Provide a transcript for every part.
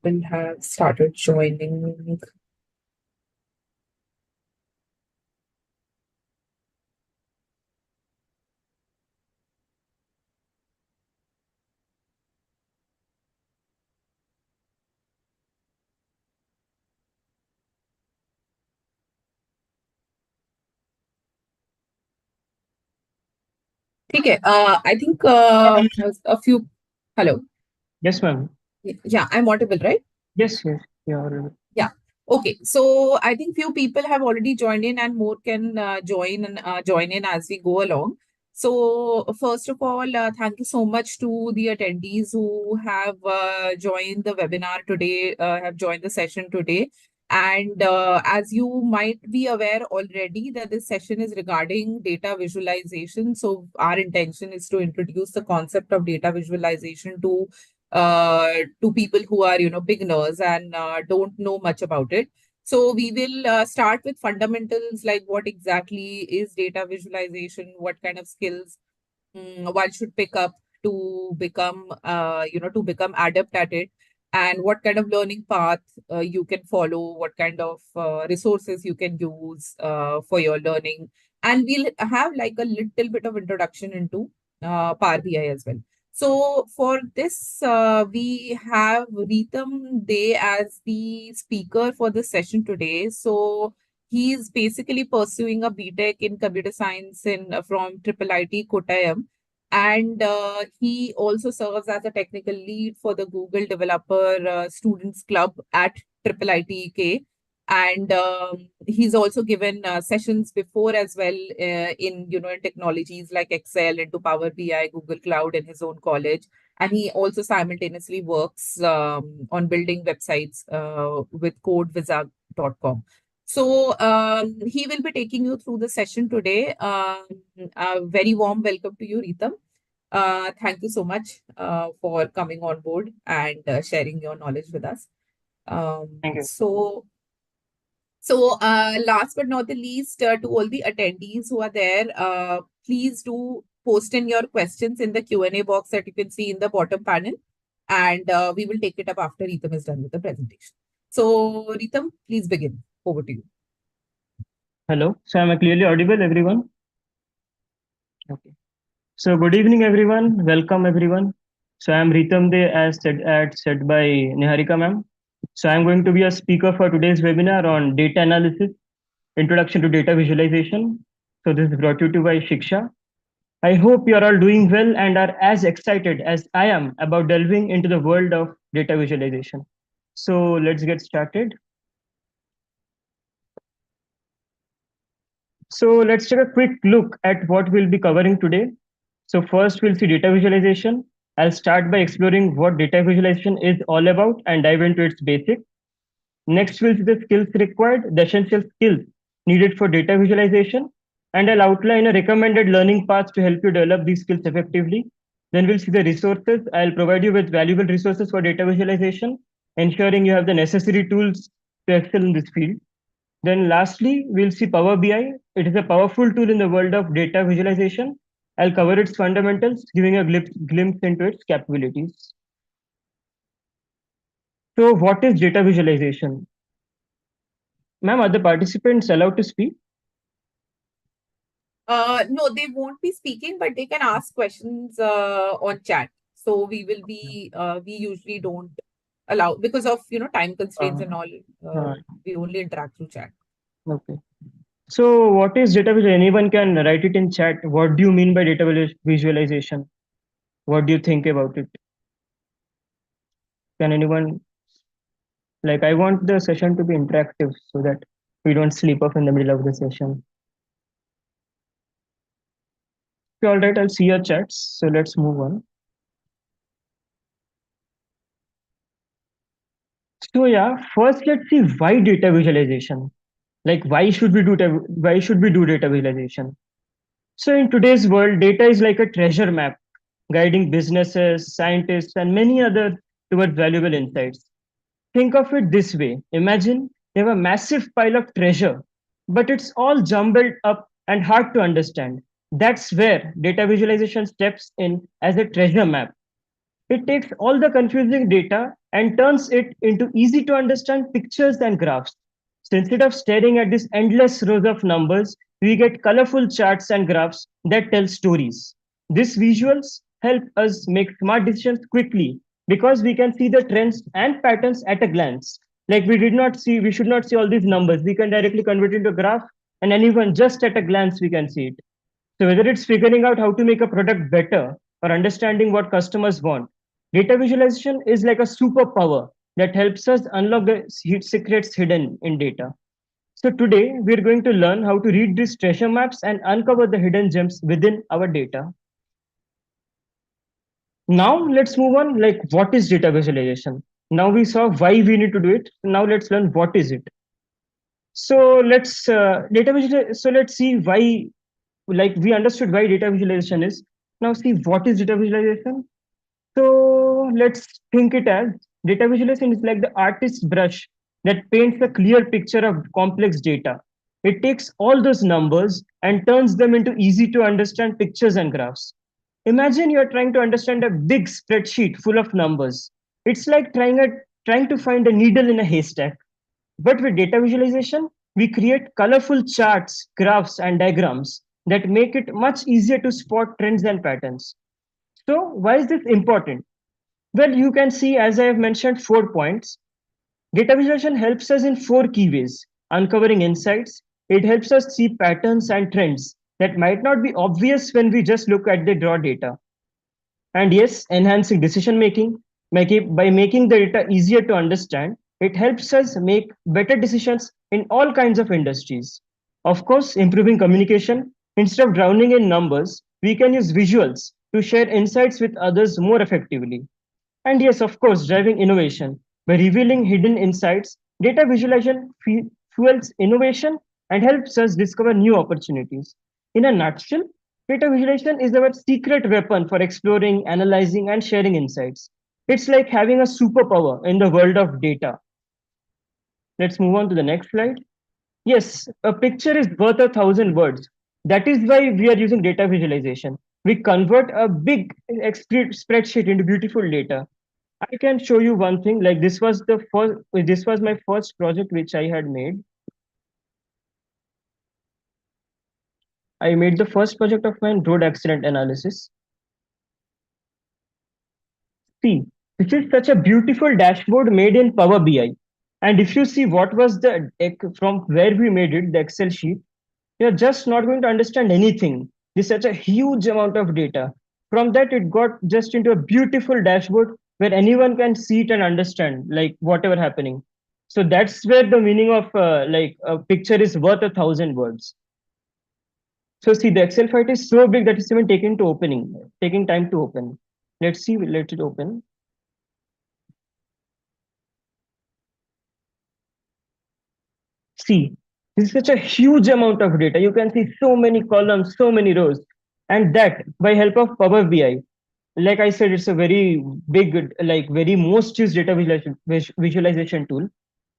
People have started joining. Okay, I think a few. Hello. Yes, ma'am. Yeah, I'm audible, right? Yes, yes, you're Yeah. Okay. So I think few people have already joined in, and more can join in as we go along. So first of all, thank you so much to the attendees who have joined the webinar today, have joined the session today. And as you might be aware already, that this session is regarding data visualization. So our intention is to introduce the concept of data visualization to people who are beginners and don't know much about it. So we will start with fundamentals, like what exactly is data visualization, what kind of skills one should pick up to become to become adept at it, and what kind of learning path you can follow, what kind of resources you can use for your learning. And we'll have like a little bit of introduction into Power BI as well. So for this, we have Ritam Day as the speaker for this session today. So he's basically pursuing a BTech in computer science in from Triple IT Kottayam, and he also serves as a technical lead for the Google Developer Students Club at Triple ITK. And he's also given sessions before as well in in technologies like Excel, into Power BI, Google Cloud in his own college. And he also simultaneously works on building websites with codewizard.com. So he will be taking you through the session today. A very warm welcome to you, Ritam. Thank you so much for coming on board and sharing your knowledge with us. Um, thank you. so, last but not the least, to all the attendees who are there, please do post in your questions in the Q&A box that you can see in the bottom panel, and we will take it up after Ritam is done with the presentation. So, Ritam, please begin. Over to you. Hello. So am I clearly audible, everyone? Okay. So good evening, everyone. Welcome, everyone. So I'm Ritam De, as said by Niharika ma'am. So I'm going to be a speaker for today's webinar on data analysis, introduction to data visualization. So this is brought to you by Shiksha. I hope you are all doing well and are as excited as I am about delving into the world of data visualization. So let's get started. So let's take a quick look at what we'll be covering today. So first we'll see data visualization. I'll start by exploring what data visualization is all about and dive into its basics. Next we'll see the skills required, the essential skills needed for data visualization, and I'll outline a recommended learning path to help you develop these skills effectively. Then we'll see the resources. I'll provide you with valuable resources for data visualization, ensuring you have the necessary tools to excel in this field. Then lastly, we'll see Power BI. It is a powerful tool in the world of data visualization. I'll cover its fundamentals, giving a glimpse into its capabilities. So what is data visualization? Ma'am, are the participants allowed to speak? No, they won't be speaking, but they can ask questions on chat. So we usually don't allow, because of time constraints Uh, and all. uh, We only interact through chat. okay. So what is data visualization? Anyone can write it in chat. What do you mean by data visualization? What do you think about it? Can anyone, like, I want the session to be interactive so that we don't sleep off in the middle of the session. Okay, all right, I'll see your chats. So let's move on. So yeah, first let's see why data visualization. Like why should we do data visualization? So in today's world, data is like a treasure map, guiding businesses, scientists, and many others towards valuable insights. Think of it this way. Imagine you have a massive pile of treasure, but it's all jumbled up and hard to understand. That's where data visualization steps in as a treasure map. It takes all the confusing data and turns it into easy to understand pictures and graphs. So instead of staring at these endless rows of numbers, we get colorful charts and graphs that tell stories. These visuals help us make smart decisions quickly because we can see the trends and patterns at a glance. Like we should not see all these numbers. We can directly convert it into a graph, and anyone just at a glance we can see it. So whether it's figuring out how to make a product better or understanding what customers want, data visualization is like a superpower that helps us unlock the secrets hidden in data. So today we're going to learn how to read these treasure maps and uncover the hidden gems within our data. Now let's move on, like what is data visualization? Now we saw why we need to do it. Now let's learn what is it. So let's see why, like we understood why data visualization is. Now see what is data visualization. So let's think it as data visualization is like the artist's brush that paints a clear picture of complex data. It takes all those numbers and turns them into easy to understand pictures and graphs. Imagine you're trying to understand a big spreadsheet full of numbers. It's like trying to find a needle in a haystack. But with data visualization, we create colorful charts, graphs, and diagrams that make it much easier to spot trends and patterns. So, why is this important? Well, you can see, as I have mentioned, 4 points. Data visualization helps us in four key ways: uncovering insights, it helps us see patterns and trends that might not be obvious when we just look at the raw data. And yes, enhancing decision making by making the data easier to understand, it helps us make better decisions in all kinds of industries. Of course, improving communication. Instead of drowning in numbers, we can use visuals to share insights with others more effectively. And yes, of course, driving innovation. By revealing hidden insights, data visualization fuels innovation and helps us discover new opportunities. In a nutshell, data visualization is our secret weapon for exploring, analyzing, and sharing insights. It's like having a superpower in the world of data. Let's move on to the next slide. Yes, a picture is worth 1,000 words. That is why we are using data visualization. We convert a big spreadsheet into beautiful data. I can show you one thing. Like this was my first project which I had made. I made the first project of mine, road accident analysis. See, this is such a beautiful dashboard made in Power BI. And if you see what was from where we made it, the Excel sheet, you're just not going to understand anything. There's such a huge amount of data. From that, it got just into a beautiful dashboard where anyone can see it and understand like whatever happening. So that's where the meaning of like a picture is worth 1,000 words. So see, the Excel file is so big that it's even taking time to open. Let's see, let it open. See, this is such a huge amount of data. You can see so many columns, so many rows, and that by help of Power BI. Like I said, it's a very big, like very most used data visualization tool.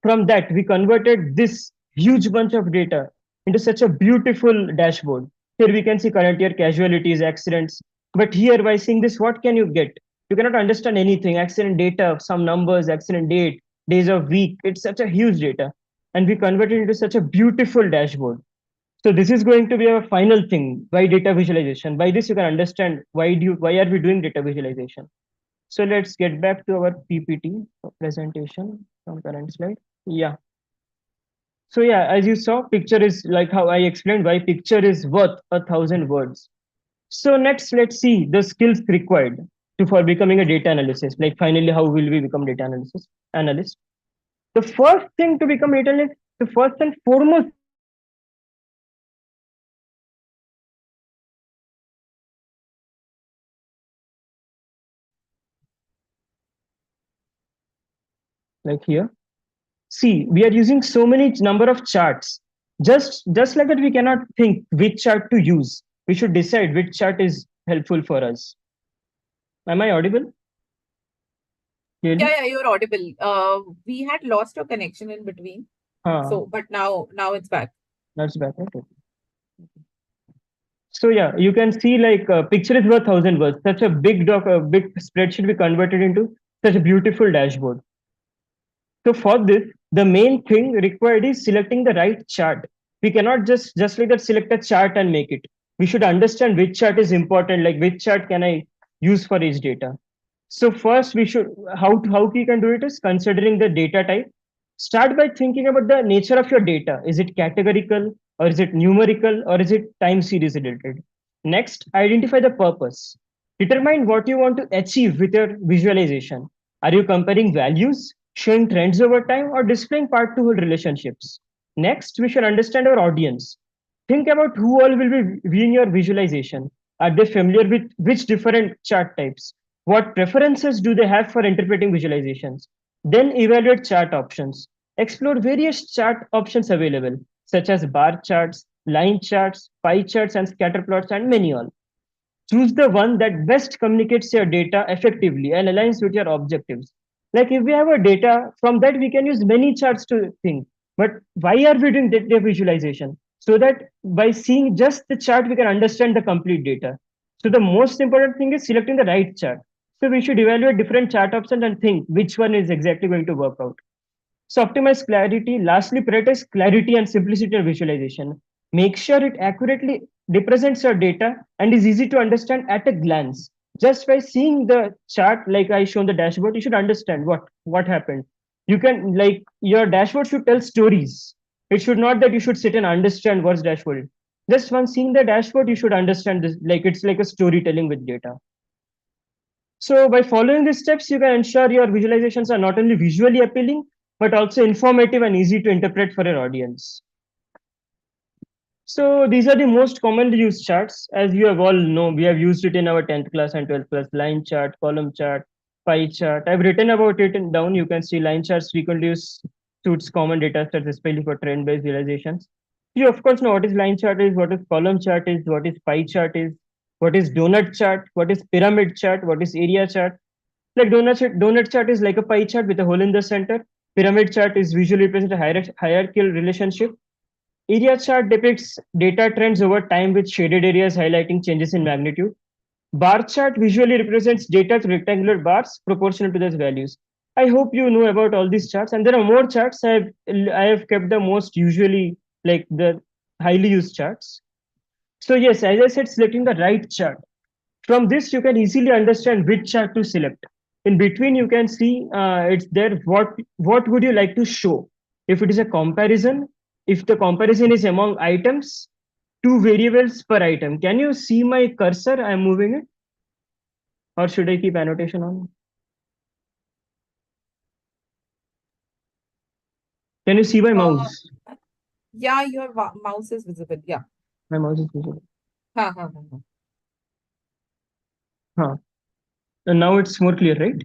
From that, we converted this huge bunch of data into such a beautiful dashboard. Here we can see current year casualties, accidents. But here, by seeing this, what can you get? You cannot understand anything. Accident data, some numbers, accident date, days of week. It's such a huge data. And we converted it into such a beautiful dashboard. So this is going to be our final thing. Why data visualization? By this, you can understand why are we doing data visualization. So let's get back to our PPT presentation from current slide. Yeah. So yeah, as you saw, picture is like how I explained why picture is worth 1,000 words. So next, let's see the skills required for becoming a data analysis. Like finally, how will we become data analysis analyst? The first thing to become data analyst, the first and foremost thing you need to know is how to use data. Like here, see, we are using so many number of charts. Just like that, we cannot think which chart to use. We should decide which chart is helpful for us. Am I audible? Yeah, Clearly? yeah, you're audible. We had lost your connection in between. Huh, So, but now it's back. that's better. Okay. So yeah, you can see like picture is worth thousand words. Such a big spreadsheet we converted into such a beautiful dashboard. So for this, the main thing required is selecting the right chart. We cannot just like that select a chart and make it. We should understand which chart is important, like which chart can I use for each data. So first we should how we can do it is considering the data type. Start by thinking about the nature of your data. Is it categorical or is it numerical or is it time series related? Next, identify the purpose. Determine what you want to achieve with your visualization. Are you comparing values, showing trends over time, or displaying part to whole relationships? Next, we should understand our audience. Think about who all will be viewing your visualization. Are they familiar with which different chart types? What preferences do they have for interpreting visualizations? Then evaluate chart options. Explore various chart options available, such as bar charts, line charts, pie charts, and scatter plots, and many all. Choose the one that best communicates your data effectively and aligns with your objectives. Like if we have a data, from that we can use many charts to think. But why are we doing data visualization? So that by seeing just the chart, we can understand the complete data. So the most important thing is selecting the right chart. So we should evaluate different chart options and think which one is exactly going to work out. So optimize clarity. Lastly, prioritize clarity and simplicity of visualization. Make sure it accurately represents your data and is easy to understand at a glance. Just by seeing the chart, like I shown the dashboard, you should understand what happened. You can like your dashboard should tell stories. It should not that you should sit and understand what's dashboard. Just once seeing the dashboard, you should understand this. Like it's like a storytelling with data. So by following these steps, you can ensure your visualizations are not only visually appealing, but also informative and easy to interpret for your audience. So these are the most commonly used charts. As you have all know, we have used it in our 10th class and 12th class: line chart, column chart, pie chart. I've written about it in down. You can see line charts frequently used suits common data sets, especially for trend-based visualizations. You of course know what is line chart is, what is column chart is, what is pie chart is, what is donut chart, what is pyramid chart, what is area chart. Like donut chart is like a pie chart with a hole in the center. Pyramid chart is visually represent a hierarchical relationship. Area chart depicts data trends over time with shaded areas highlighting changes in magnitude. Bar chart visually represents data through rectangular bars proportional to those values. I hope you know about all these charts, and there are more charts. I have kept the most usually like the highly used charts. So yes, as I said, selecting the right chart. From this, you can easily understand which chart to select. In between, you can see it's there. What would you like to show? If it is a comparison, if the comparison is among items, two variables per item. Can you see my cursor? I'm moving it, or should I keep annotation on? Can you see my Uh, mouse? yeah, your mouse is visible. Yeah. My mouse is visible. Ha, ha, ha, ha. Huh. And now it's more clear, right?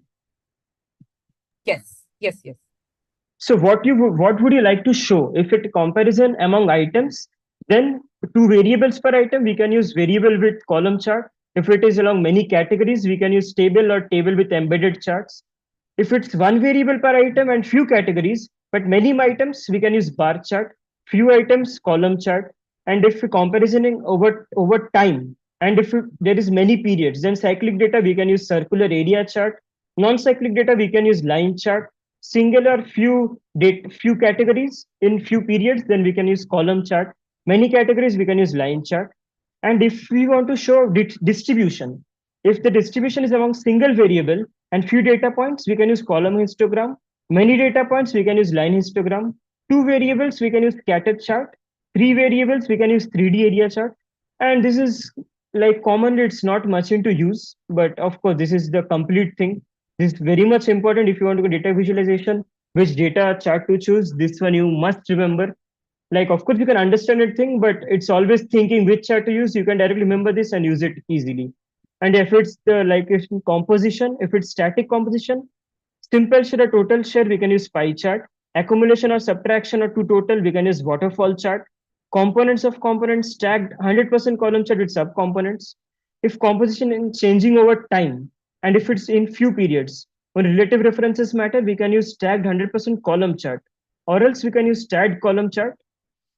Yes, yes, yes. So what would you like to show? If it comparison among items, then two variables per item, we can use variable with column chart. If it is along many categories, we can use table or table with embedded charts. If it's one variable per item and few categories, but many items, we can use bar chart, few items, column chart. And if we comparing over time, and if there is many periods, then cyclic data, we can use circular area chart. Non-cyclic data, we can use line chart. Singular few categories in few periods, then we can use column chart. Many categories, we can use line chart. And if we want to show distribution, if the distribution is among single variable and few data points, we can use column histogram. Many data points, we can use line histogram. Two variables, we can use scatter chart. Three variables, we can use 3D area chart. And this is like commonly, it's not much into use, but of course, this is the complete thing. This is very much important if you want to go data visualization, which data chart to choose. This one you must remember. Like, of course, you can understand it thing, but it's always thinking which chart to use. You can directly remember this and use it easily. And if it's the like if composition, if it's static composition, simple share or total share, we can use pie chart. Accumulation or subtraction or to total, we can use waterfall chart. Components of components stacked 100% column chart with subcomponents. If composition is changing over time, and if it's in few periods, when relative references matter, we can use stacked 100% column chart. Or else we can use stacked column chart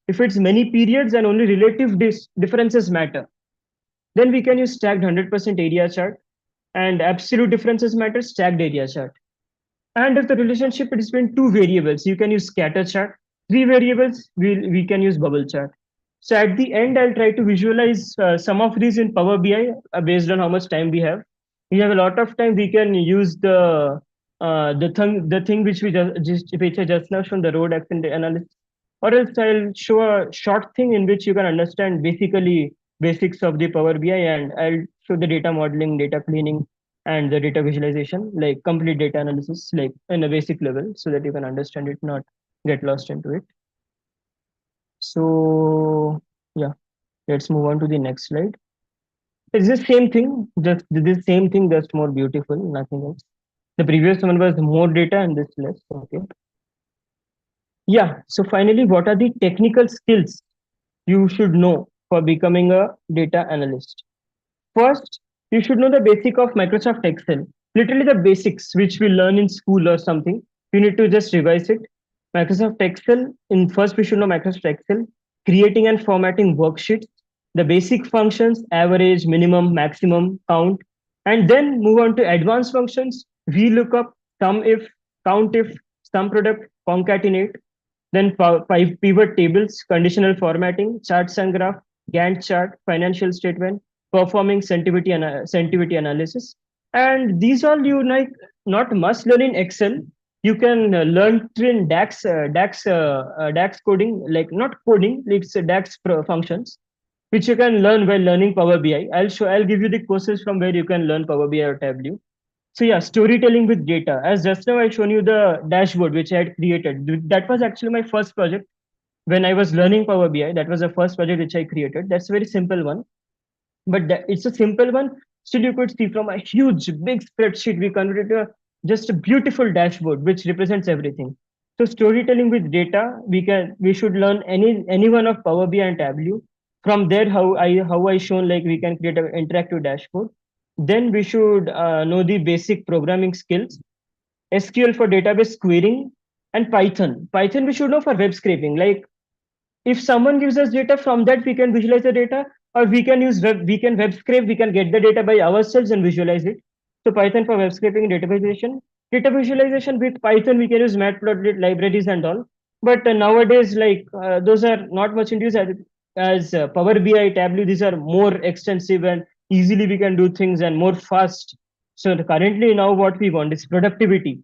if it's many periods and only relative differences matter. Then we can use stacked 100% area chart, and absolute differences matter, stacked area chart. And if the relationship is between two variables, you can use scatter chart. Three variables, we can use bubble chart. So at the end, I'll try to visualize some of these in Power BI based on how much time we have. We have a lot of time. We can use the thing which we which I just now shown, the road accident analysis, or else I'll show a short thing in which you can understand basically basics of the Power BI, and I'll show the data modeling, data cleaning, and the data visualization, like complete data analysis, like in a basic level, so that you can understand it, not get lost into it. So yeah, let's move on to the next slide. It's the same thing, just the same thing, just more beautiful, nothing else. The previous one was more data and this less. Okay. Yeah. So finally, what are the technical skills you should know for becoming a data analyst? First, you should know the basic of Microsoft Excel. Literally the basics which we learn in school or something. You need to just revise it. Microsoft Excel. In first, we should know Microsoft Excel, creating and formatting worksheets, the basic functions, average, minimum, maximum, count, and then move on to advanced functions. VLOOKUP, sum if, count if, sum product, concatenate, then pivot tables, conditional formatting, charts and graph, Gantt chart, financial statement, performing sensitivity analysis. And these all you like not must learn in Excel. You can learn in DAX coding, like not coding, it's DAX functions, which you can learn while learning Power BI. I'll give you the courses from where you can learn Power BI or Tableau. So yeah, storytelling with data. As just now I shown you the dashboard which I had created. That was actually my first project when I was learning Power BI. That was the first project which I created. That's a very simple one, but it's a simple one. Still, you could see from a huge, big spreadsheet, we converted to just a beautiful dashboard which represents everything. So storytelling with data, we should learn any one of Power BI and Tableau. From there, how I shown, like we can create an interactive dashboard. Then we should know the basic programming skills, SQL for database querying, and Python. Python we should know for web scraping. Like if someone gives us data, from that we can visualize the data, or we can web scrape, we can get the data by ourselves and visualize it. So Python for web scraping and data visualization with Python we can use matplotlib libraries and all. But nowadays, like those are not much in use as Power BI, Tableau, these are more extensive and easily we can do things and more fast. So currently now what we want is productivity,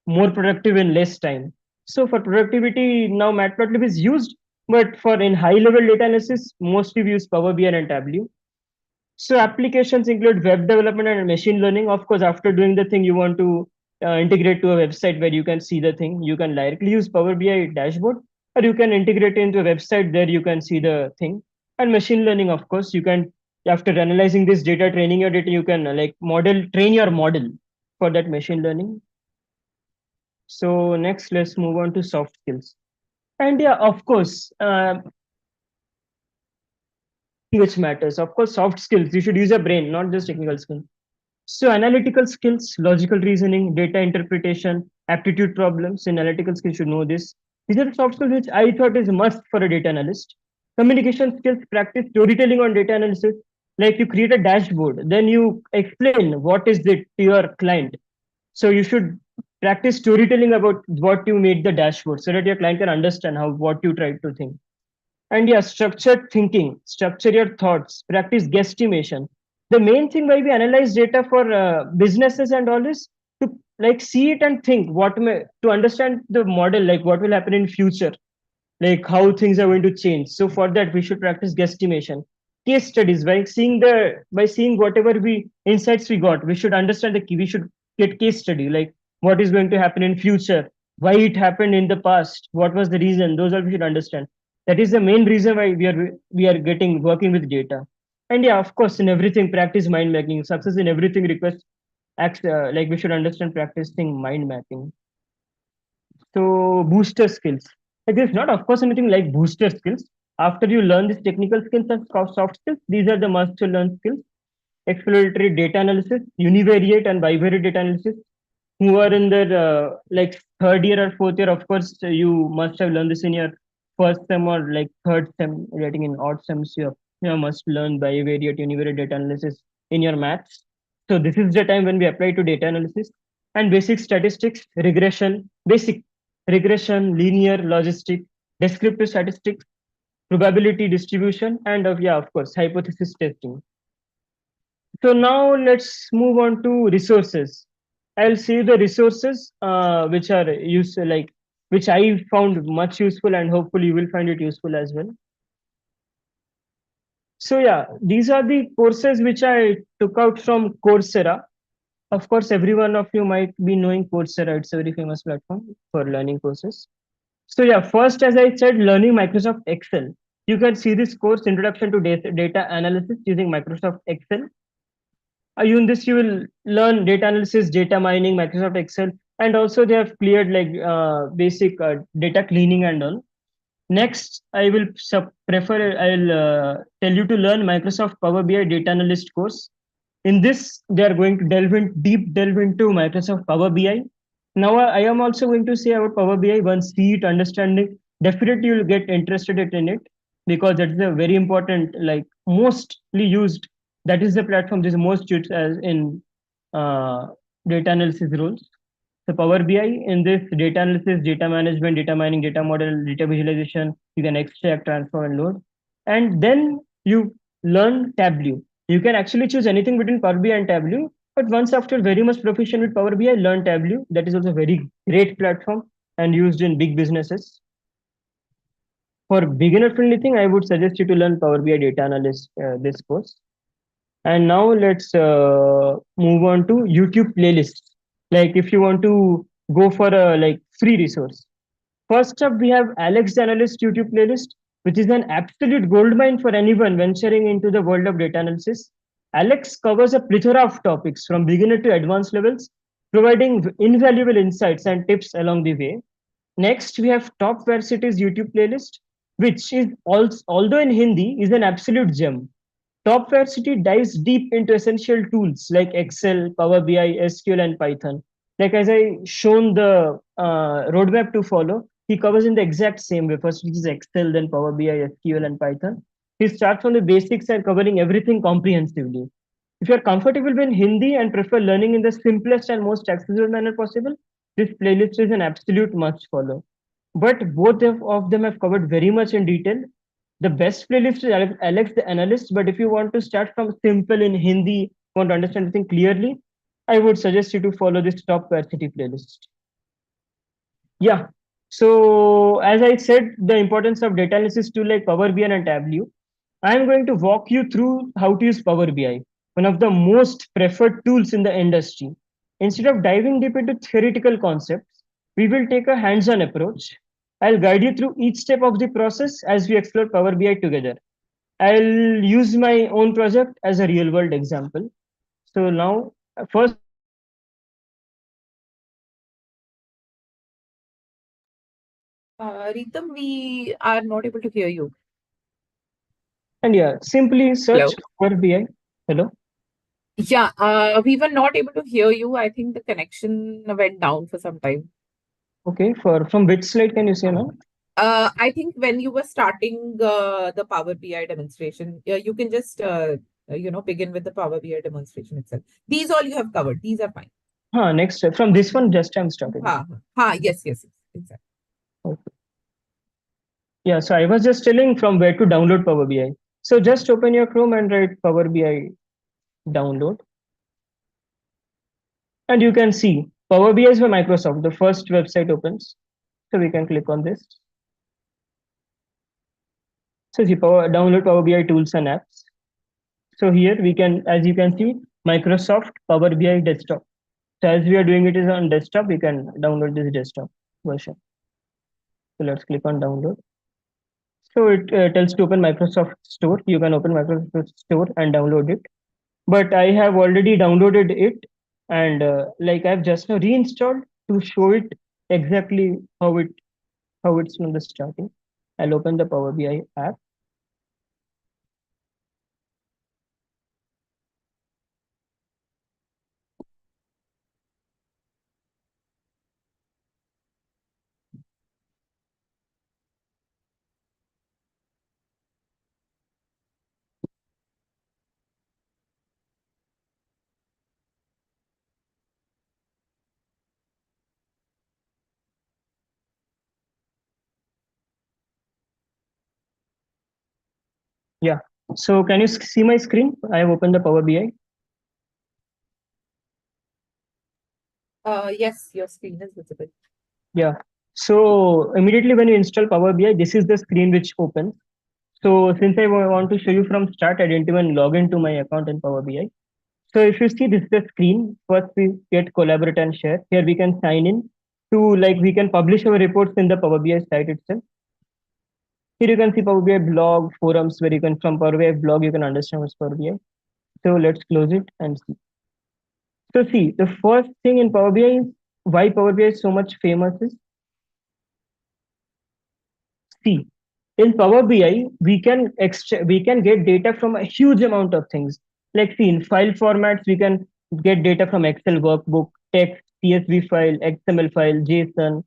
more productive in less time. So for productivity, now Matplotlib is used, but for in high level data analysis, mostly we use Power BI and Tableau. So applications include web development and machine learning. Of course, after doing the thing, you want to integrate to a website where you can see the thing. You can directly use Power BI dashboard, or you can integrate into a website there you can see the thing. And machine learning, of course, you can after analyzing this data, training your data, you can train your model for that machine learning. So next, let's move on to soft skills. And yeah, of course, which matters. Of course, soft skills. You should use your brain, not just technical skills. So analytical skills, logical reasoning, data interpretation, aptitude problems. In analytical skills, you should know this. These are the soft skills which I thought is must for a data analyst. Communication skills, practice storytelling on data analysis. Like you create a dashboard, then you explain what is it to your client. So you should practice storytelling about what you made the dashboard so that your client can understand how what you tried to think. And yeah, structured thinking, structure your thoughts, practice guesstimation. The main thing why we analyze data for businesses and all this to like see it and think what may to understand the model, like what will happen in future, like how things are going to change. So for that, we should practice guesstimation. Case studies by seeing whatever we insights we got, we should understand the key. We should get case study like what is going to happen in future, why it happened in the past, what was the reason. Those are we should understand. That is the main reason why we are getting working with data. And yeah, of course, in everything, practice mind mapping. Success in everything requires like we should understand practicing mind mapping. So booster skills. Like there's not, of course, anything like booster skills. After you learn these technical skills and soft skills, these are the must to learn skills. Exploratory data analysis, univariate and bivariate data analysis. Who are in their like third year or fourth year, of course, you must have learned this in your first sem or like third sem, getting in odd sems here. must learn bivariate, univariate data analysis in your maths. So this is the time when we apply to data analysis and basic statistics, regression, linear, logistic, descriptive statistics, probability distribution, and of course, hypothesis testing. So now let's move on to resources. I'll see the resources which are useful, like which I found much useful, and hopefully you will find it useful as well. So yeah, these are the courses which I took out from Coursera. Of course, every one of you might be knowing Coursera. It's a very famous platform for learning courses. So yeah, first, as I said, learning Microsoft Excel. You can see this course, Introduction to Data Analysis using Microsoft Excel. In this, you will learn data analysis, data mining, Microsoft Excel, and also they have cleared like basic data cleaning and all. Next, I will prefer, I'll tell you to learn Microsoft Power BI Data Analyst course. In this, they are going to deep delve into Microsoft Power BI. Now, I am also going to say about Power BI. Once see it, understanding, definitely you will get interested in it because that is a very important, like mostly used. That is the platform that is most used as in uh, data analysis roles. So Power BI in this data analysis, data management, data mining, data model, data visualization, you can extract, transform, and load. And then you learn Tableau. You can actually choose anything between Power BI and Tableau. But once after very much proficient with Power BI, learn Tableau. That is also a very great platform and used in big businesses. For beginner friendly thing, I would suggest you to learn Power BI Data Analyst this course. And now let's move on to YouTube playlists. Like if you want to go for a like free resource. First up, we have Alex the Analyst YouTube playlist, which is an absolute goldmine for anyone venturing into the world of data analysis. Alex covers a plethora of topics from beginner to advanced levels, providing invaluable insights and tips along the way. Next, we have Top Varsity's YouTube playlist, which is also, although in Hindi, is an absolute gem. Top Varsity dives deep into essential tools like Excel, Power BI, SQL, and Python. Like as I shown the roadmap to follow, he covers in the exact same way. First, which is Excel, then Power BI, SQL, and Python. He starts from the basics and covering everything comprehensively. If you are comfortable with Hindi and prefer learning in the simplest and most accessible manner possible, this playlist is an absolute must follow. But both of them have covered very much in detail. The best playlist is Alex the Analyst, but if you want to start from simple in Hindi, want to understand everything clearly, I would suggest you to follow this top varsity playlist. Yeah. So as I said, the importance of data analysis tool like Power BI and Tableau. I'm going to walk you through how to use Power BI, one of the most preferred tools in the industry. Instead of diving deep into theoretical concepts, we will take a hands-on approach. I'll guide you through each step of the process as we explore Power BI together. I'll use my own project as a real-world example. So now, first, Ritam, we are not able to hear you. and yeah, simply search Hello. Power BI. Hello. Yeah, we were not able to hear you. I think the connection went down for some time. Okay, for from which slide can you say now? I think when you were starting the Power BI demonstration, you can just begin with the Power BI demonstration itself. These all you have covered. These are fine. Next step. From this one, just I'm starting. Yes, yes, yes, exactly. Okay. Yeah, so I was just telling from where to download Power BI. So just open your Chrome and write Power BI download. And you can see Power BI is by Microsoft. The first website opens. So we can click on this. So see download Power BI tools and apps. So here we can, as you can see, Microsoft Power BI desktop. So as we are doing it is on desktop, we can download this desktop version. So let's click on download. So it tells to open Microsoft Store. You can open Microsoft Store and download it. But I have already downloaded it, and like I've just now reinstalled to show it exactly how it's from the starting. I'll open the Power BI app. Yeah. So can you see my screen? I have opened the Power BI. Yes, your screen is visible. Yeah. So immediately when you install Power BI, this is the screen which opens. So since I want to show you from start, I didn't even log into my account in Power BI. So if you see this is the screen, first we get collaborate and share. Here we can sign in to like we can publish our reports in the Power BI site itself. Here you can see Power BI blog, forums where you can from Power BI blog you can understand what's Power BI. So let's close it and see. So see the first thing in Power BI is why Power BI is so much famous is see in Power BI we can get data from a huge amount of things. Like see in file formats we can get data from Excel workbook, text, CSV file, XML file, JSON,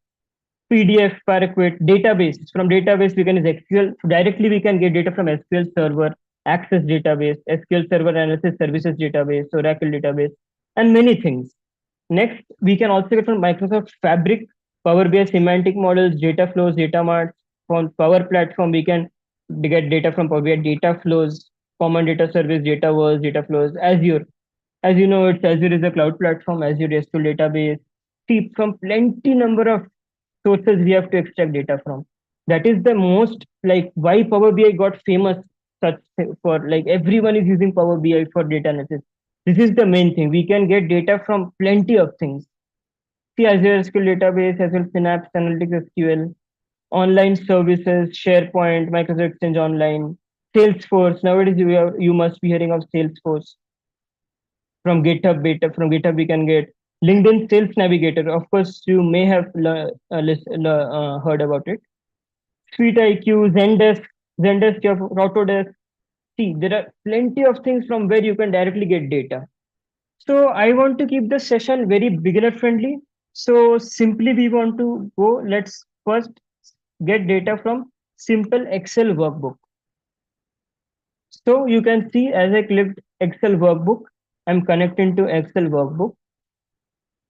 PDF, Paraquet, database. From database, we can use SQL. Directly, we can get data from SQL Server, Access database, SQL Server Analysis Services database, Oracle database, and many things. Next, we can also get from Microsoft Fabric, Power BI semantic models, data flows, data marts. From Power Platform, we can get data from Power BI data flows, common data service, data wars, data flows, Azure. As you know, it's Azure is a cloud platform, Azure RESTful database. See, from plenty number of sources we have to extract data from. That is the most like why Power BI got famous such for like everyone is using Power BI for data analysis. This is the main thing. We can get data from plenty of things. See Azure SQL database, as well Synapse Analytics SQL, online services, SharePoint, Microsoft Exchange Online, Salesforce. Nowadays you must be hearing of Salesforce from GitHub beta. From GitHub we can get LinkedIn Sales Navigator. Of course, you may have heard about it. Suite IQ, Zendesk, Autodesk. See, there are plenty of things from where you can directly get data. So I want to keep the session very beginner friendly. So simply we want to go. Let's first get data from simple Excel workbook. So you can see as I clicked Excel workbook, I'm connecting to Excel workbook.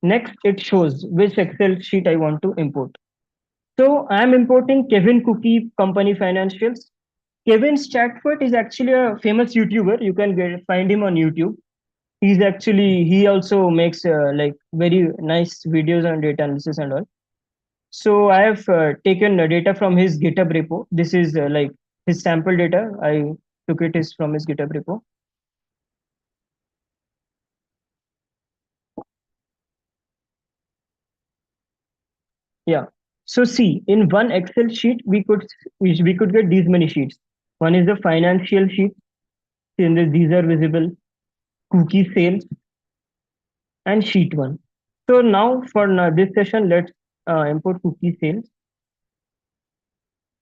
Next, it shows which Excel sheet I want to import. So I'm importing Kevin Cookie Company Financials. Kevin Stratford is actually a famous YouTuber. You can find him on YouTube. He also makes like very nice videos on data analysis and all. So I have taken data from his GitHub repo. This is like his sample data. I took it is from his GitHub repo. Yeah. So see, in one Excel sheet, we could get these many sheets. One is the financial sheet. These are visible. Cookie sales and sheet one. So now for this session, let's import cookie sales.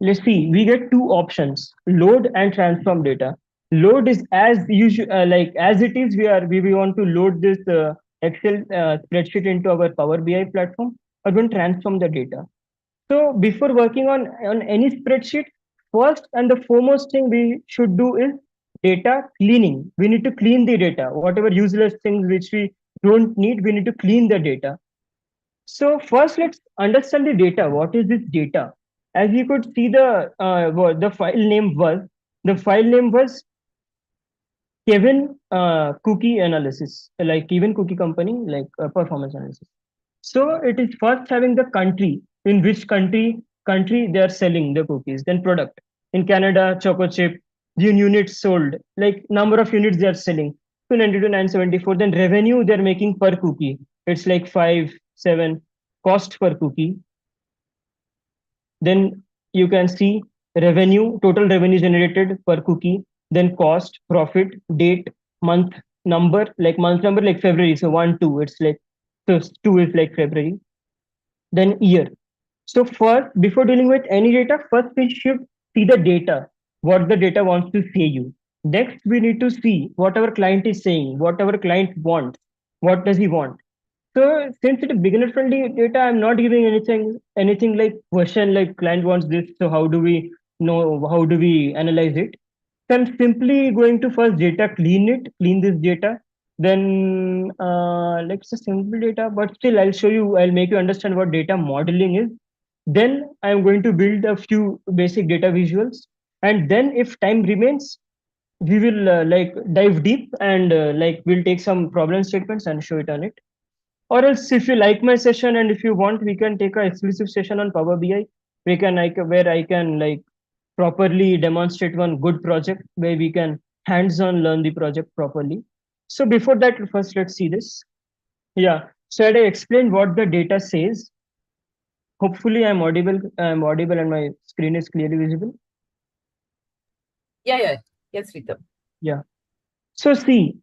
Let's see, we get two options: load and transform data. Load is as usual, like as it is. We want to load this Excel spreadsheet into our Power BI platform, or going to transform the data. So before working on any spreadsheet, first and the foremost thing we should do is data cleaning. We need to clean the data. Whatever useless things which we don't need, we need to clean the data. So first, let's understand the data. What is this data? As you could see, what the file name was Kevin Cookie Analysis, like Kevin Cookie Company, like performance analysis. So it is first having the country, in which country they are selling the cookies, then product. In Canada, choco chip, the units sold, like number of units they are selling, 290 to 974. Then revenue they're making per cookie. It's like 5, 7 cost per cookie. Then you can see revenue, total revenue generated per cookie, then cost, profit, date, month number, like month number, like February. So 1, 2, it's like, so 2 is like February, then year. So first, before dealing with any data, first we should see the data, what the data wants to say you. Next, we need to see what our client is saying, what our client wants, what does he want. So since it is beginner friendly data, I'm not giving anything like question like client wants this. So how do we know? How do we analyze it? So I'm simply going to first data clean this data. Then like it's a simple data, but still I'll show you. I'll make you understand what data modeling is. Then I'm going to build a few basic data visuals, and then if time remains, we will like dive deep and like we'll take some problem statements and show it on it. Or else, if you like my session and if you want, we can take a exclusive session on Power BI. We can like where I can like properly demonstrate one good project where we can hands-on learn the project properly. So before that, first let's see this. Yeah. So I explained what the data says. Hopefully, I'm audible. I'm audible, and my screen is clearly visible. Yeah, yeah. Yes, Ritam. Yeah. So see,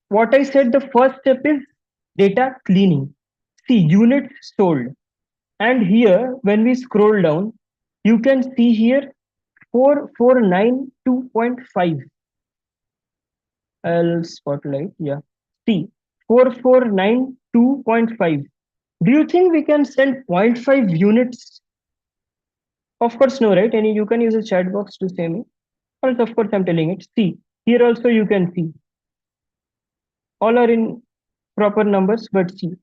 what I said. The first step is data cleaning. See, units sold. And here, when we scroll down, you can see here 4492.5. I'll spotlight. Yeah. See, 4492.5. Do you think we can send zero point 0.5 units? Of course, no, right? And you can use a chat box to say me. Or else, of course, I'm telling it. See, here also you can see all are in proper numbers, but see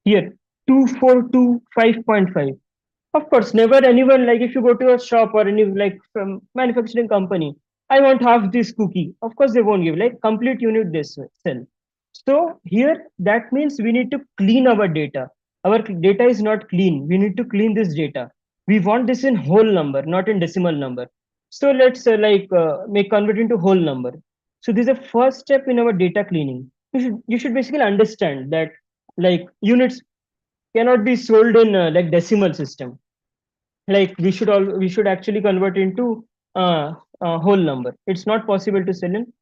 here 2425.5. Of course, never anyone like if you go to a shop or any like from manufacturing company, I want half this cookie. Of course, they won't give like complete unit this sell. So here that means we need to clean our data. Our data is not clean. We need to clean this data. We want this in whole number, not in decimal number. So let's make convert into whole number. So this is the first step in our data cleaning. You should basically understand that like units cannot be sold in like decimal system. Like we should actually convert into whole number. It's not possible to sell in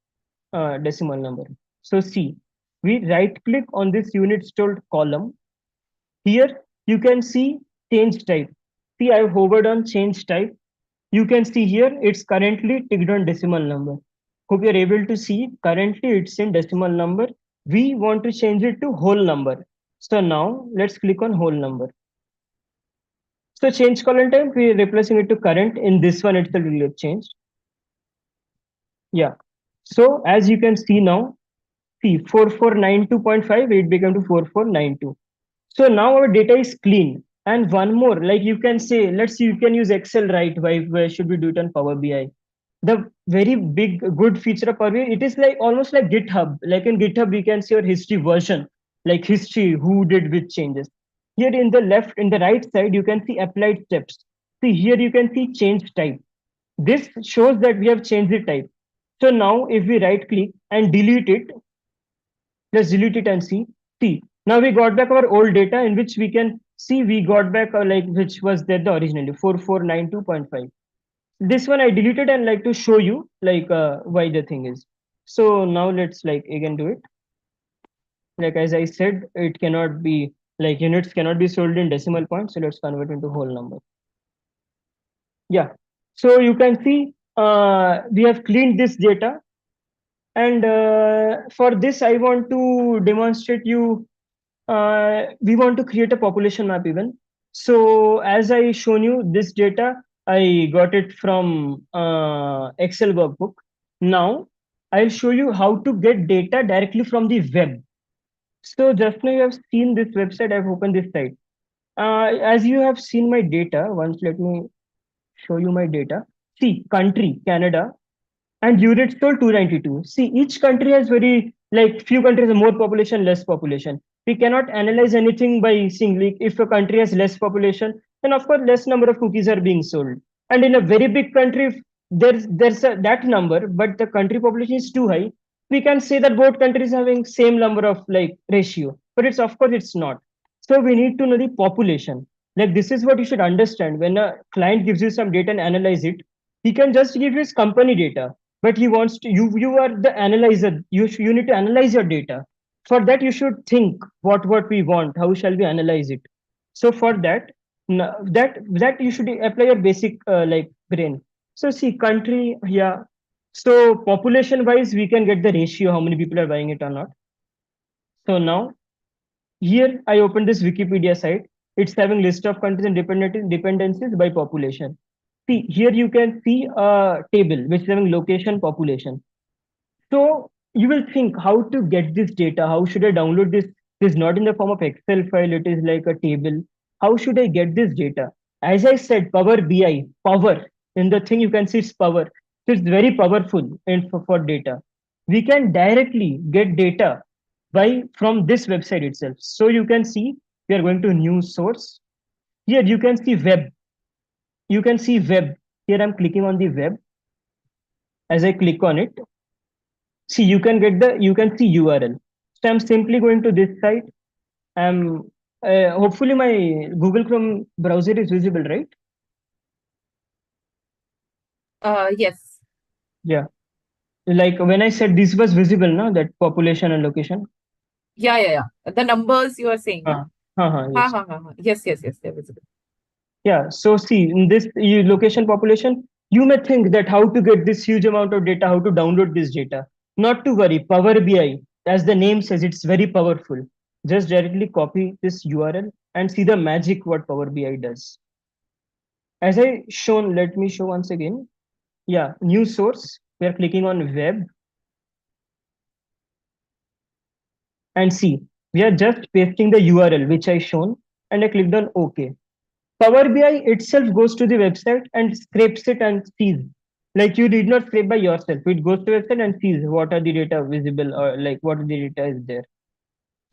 decimal number. So see, we right click on this unit stored column. Here you can see change type. See, I've hovered on change type. You can see here it's currently ticked on decimal number. Hope you're able to see currently it's in decimal number. We want to change it to whole number. So now let's click on whole number. So change column type, we're replacing it to current. In this one itself will get changed. Yeah. So as you can see now, see 4492.5, it became to 4492. So now our data is clean. And one more, like you can say, let's see, you can use Excel, right? Why should we do it on Power BI? The very big good feature of Power BI, it is like almost like GitHub. Like in GitHub, we can see our history version, like history, who did which changes. Here in the right side, you can see applied steps. See here you can see change type. This shows that we have changed the type. So now if we right click and delete it, let's delete it and see. See, now we got back our old data in which we can see we got back like which was there the originally 4492.5. This one I deleted and like to show you like why the thing is. So now let's like again do it. Like as I said, it cannot be like units cannot be sold in decimal points. So let's convert into whole number. Yeah. So you can see we have cleaned this data. And for this, I want to demonstrate you we want to create a population map even. So as I shown you this data, I got it from Excel workbook. Now I'll show you how to get data directly from the web. So just now you have seen this website. I've opened this site. As you have seen my data, once let me show you my data. See, country, Canada, and units told 292. See, each country has very like few countries have more population, less population. We cannot analyze anything by seeing like if a country has less population, then of course less number of cookies are being sold. And in a very big country, if that number, but the country population is too high, we can say that both countries having same number of like ratio. But it's of course it's not. So we need to know the population. Like this is what you should understand. When a client gives you some data and analyze it, he can just give you his company data, but he wants to you are the analyzer. You need to analyze your data. For that you should think what we want, how shall we analyze it. So for that that you should apply your basic like brain. So see country, yeah. So population wise we can get the ratio how many people are buying it or not. So now here I opened this Wikipedia site. It's having list of countries and dependencies by population. See here you can see a table which is having location population. So you will think how to get this data. How should I download this? This is not in the form of Excel file. It is like a table. How should I get this data? As I said, Power BI, power. In the thing you can see it's power. So it's very powerful in for data. We can directly get data by from this website itself. So you can see we are going to news source. Here you can see web. You can see web. Here I'm clicking on the web. As I click on it, see you can see URL. So I'm simply going to this site. I'm hopefully my Google Chrome browser is visible, right? Yes. Yeah. Like when I said this was visible, now that population and location. Yeah, yeah, yeah. The numbers you are saying, na? Ha Yes. ha ha ha. Yes, yes, yes. They're visible. Yeah. So see, in this location population, you may think that how to get this huge amount of data, how to download this data. Not to worry, Power BI, as the name says, it's very powerful. Just directly copy this URL and see the magic what Power BI does. As I shown, let me show once again. Yeah, new source. We are clicking on web and see, we are just pasting the URL which I shown and I clicked on OK. Power BI itself goes to the website and scrapes it and sees. Like you did not scrape by yourself. It goes to website and sees what are the data visible or like what the data is there.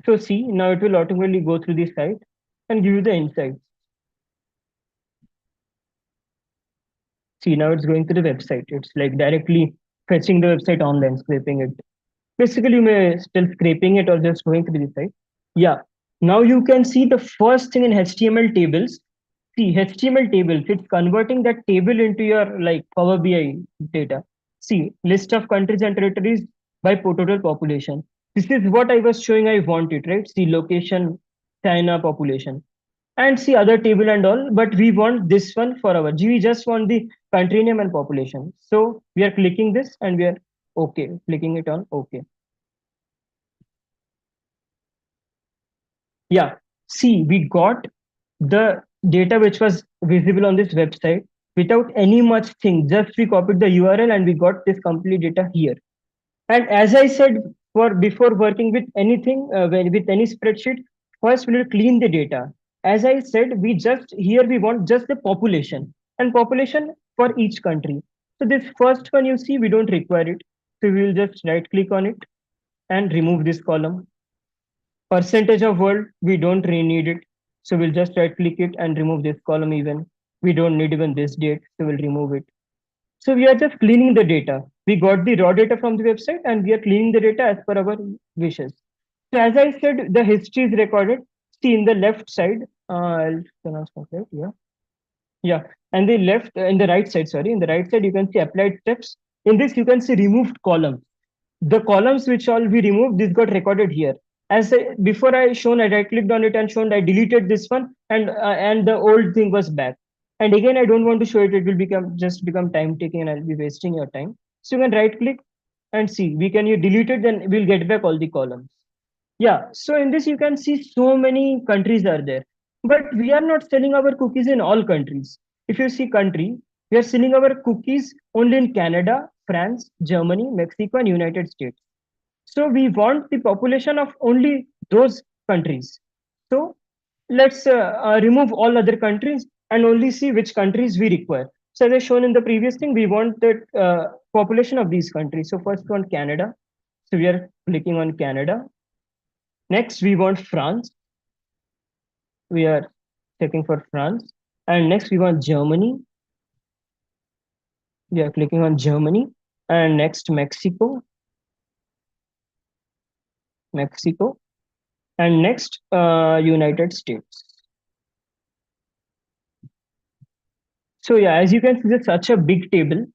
So see, now it will automatically go through the site and give you the insights. See, now it's going to the website. It's like directly fetching the website online, scraping it. Basically, you may still scraping it or just going through the site. Yeah. Now you can see the first thing in HTML tables. See, HTML tables, it's converting that table into your like Power BI data. See, list of countries and territories by total population. This is what I was showing I want it, right? See, location, China population. And see other table and all, but we want this one for our G. We just want the country name and population. So we are clicking this and we are okay, clicking it on okay. Yeah, see, we got the data which was visible on this website without any much thing. Just we copied the URL and we got this complete data here. And as I said, for before working with anything, with any spreadsheet, first we will clean the data. As I said, we just here we want just the population and population for each country. So this first one you see, we don't require it. So we will just right click on it and remove this column. Percentage of world, we don't need it. So we'll just right click it and remove this column even. We don't need even this date, so we'll remove it. So we are just cleaning the data. We got the raw data from the website and we are cleaning the data as per our wishes. So as I said, the history is recorded. See in the left side, I'll turn off my slide, yeah. Yeah, and the left, in the right side, sorry, in the right side, you can see applied steps. In this, you can see removed columns. The columns which all we removed, this got recorded here. Before I shown, I right clicked on it and shown I deleted this one and the old thing was back. And again, I don't want to show it. It will become time taking and I'll be wasting your time. So you can right click and see. We can you delete it, then we'll get back all the columns. Yeah, so in this you can see so many countries are there, but we are not selling our cookies in all countries. If you see country, we are selling our cookies only in Canada, France, Germany, Mexico, and United States. So we want the population of only those countries. So let's remove all other countries and only see which countries we require. So as I shown in the previous thing, we want the population of these countries. So first one Canada. So we are clicking on Canada. Next, we want France. We are checking for France. And next, we want Germany. We are clicking on Germany. And next, Mexico. Mexico. And next, United States. So yeah, as you can see, it's such a big table.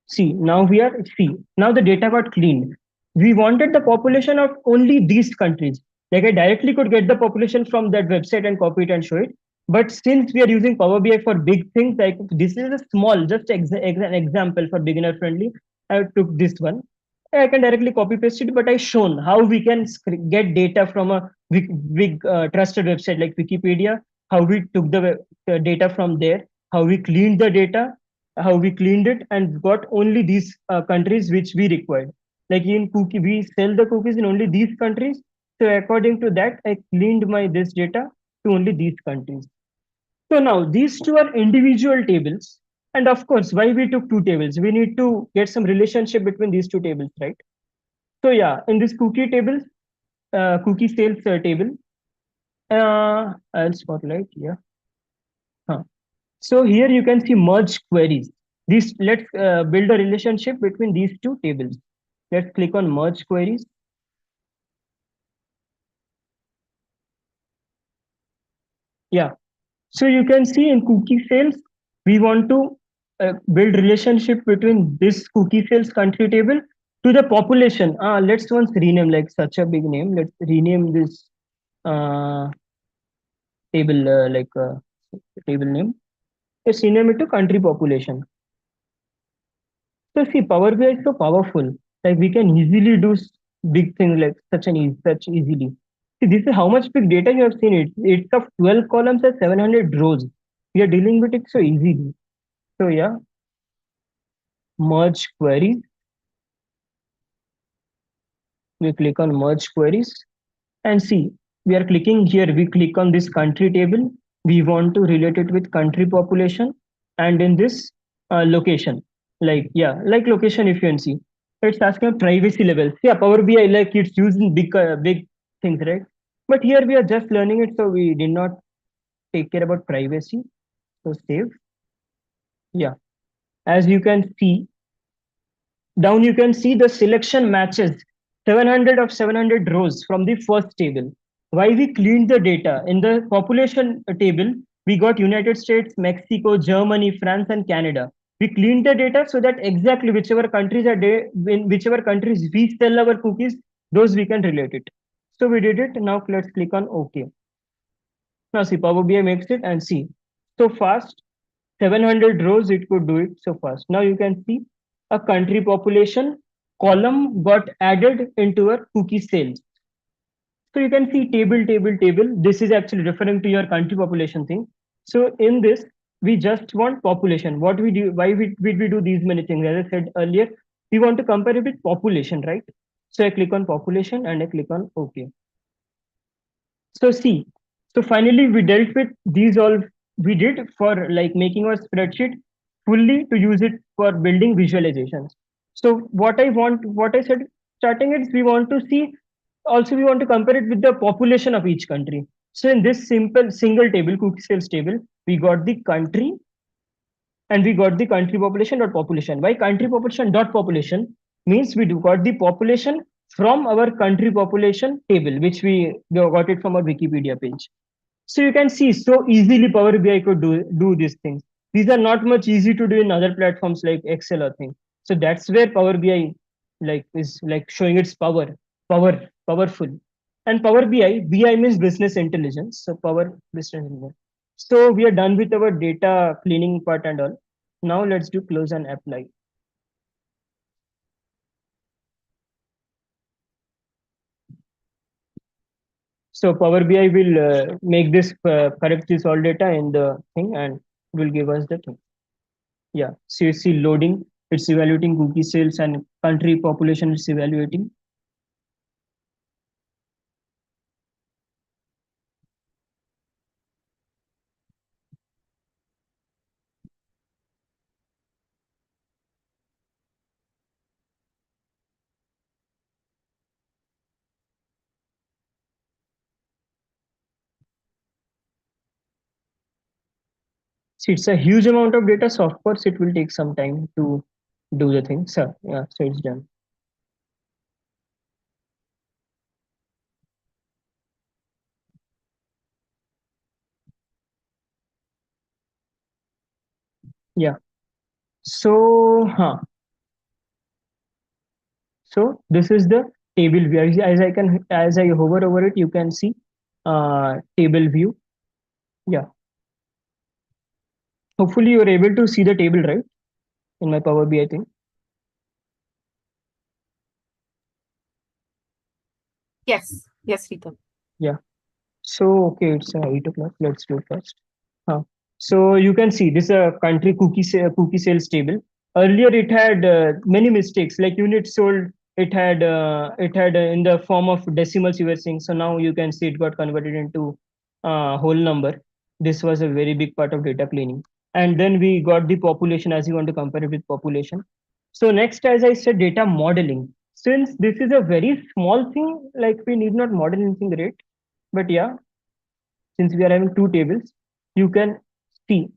See, now the data got cleaned. We wanted the population of only these countries. Like I directly could get the population from that website and copy it and show it. But since we are using Power BI for big things, like this is a small, just an example for beginner friendly. I took this one. I can directly copy paste it, but I shown how we can get data from a big trusted website like Wikipedia, how we took the data from there, how we cleaned the data, how we cleaned it and got only these countries which we required. Like in cookie, we sell the cookies in only these countries. So according to that, I cleaned my this data to only these countries. So now these two are individual tables And of course, why we took two tables? We need to get some relationship between these two tables, right? So yeah, in this cookie sales table, I'll spotlight. Yeah. Huh. So here you can see merge queries. This let's build a relationship between these two tables. Let's click on merge queries. Yeah. So you can see in cookie sales, we want to build relationship between this cookie sales country table to the population. Let's once rename like such a big name. Let's rename this uh, table table name. Let's rename it to country population. So see, Power BI is so powerful. Like we can easily do big things like such easily. See, this is how much big data you have seen. It's of 12 columns and 700 rows. We are dealing with it so easily. So yeah, merge queries. We click on merge queries and see, we are clicking here. We click on this country table. We want to relate it with country population, and in this location, like yeah, like location if you can see, it's asking privacy level. Yeah, Power BI like it's using big things, right? But here we are just learning it, so we did not take care about privacy. So save. Yeah, as you can see, down you can see the selection matches 700 of 700 rows from the first table. Why we cleaned the data? In the population table, we got United States, Mexico, Germany, France, and Canada. We cleaned the data so that exactly whichever countries are there, in whichever countries we sell our cookies, those we can relate it. So we did it. Now let's click on OK. Now see, Power BI makes it and see. So fast, 700 rows, it could do it so fast. Now you can see a country population column got added into a cookie sales. So you can see table. This is actually referring to your country population thing. So in this, we just want population. What we do, did we do these many things? As I said earlier, we want to compare it with population, right? So I click on population and I click on OK. So see, so finally we dealt with these all we did for like making our spreadsheet fully to use it for building visualizations. So what I said starting is we want to see also we want to compare it with the population of each country. So in this simple single table, cookie sales table, we got the country and we got the country population dot population. Why country population dot population means we do got the population from our country population table, which we got it from our Wikipedia page. So you can see so easily Power BI could do these things. These are not much easy to do in other platforms like Excel or things. So that's where Power BI like is like showing its powerful. And Power BI means business intelligence. So Power Business Intelligence. So we are done with our data cleaning part and all. Now let's do close and apply. So Power BI will make this correct this all data in the thing and will give us the thing. Yeah, so you see loading, it's evaluating cookie sales and country population it's evaluating. See, it's a huge amount of data, so of course it will take some time to do the thing. So yeah, so it's done. Yeah. So so this is the table view. As I hover over it, you can see table view. Yeah. Hopefully you're able to see the table, right? In my Power BI thing. Yes, yes, Rita. Yeah. So okay, it's 8 o'clock. Let's do it first. Huh. So you can see this is a country cookie sales table. Earlier it had many mistakes like units sold. It had in the form of decimals you were seeing. So now you can see it got converted into whole number. This was a very big part of data cleaning. and then we got the population as you want to compare it with population. So next, as I said, data modeling. Since this is a very small thing, like we need not model anything great, but yeah, since we are having two tables, you can see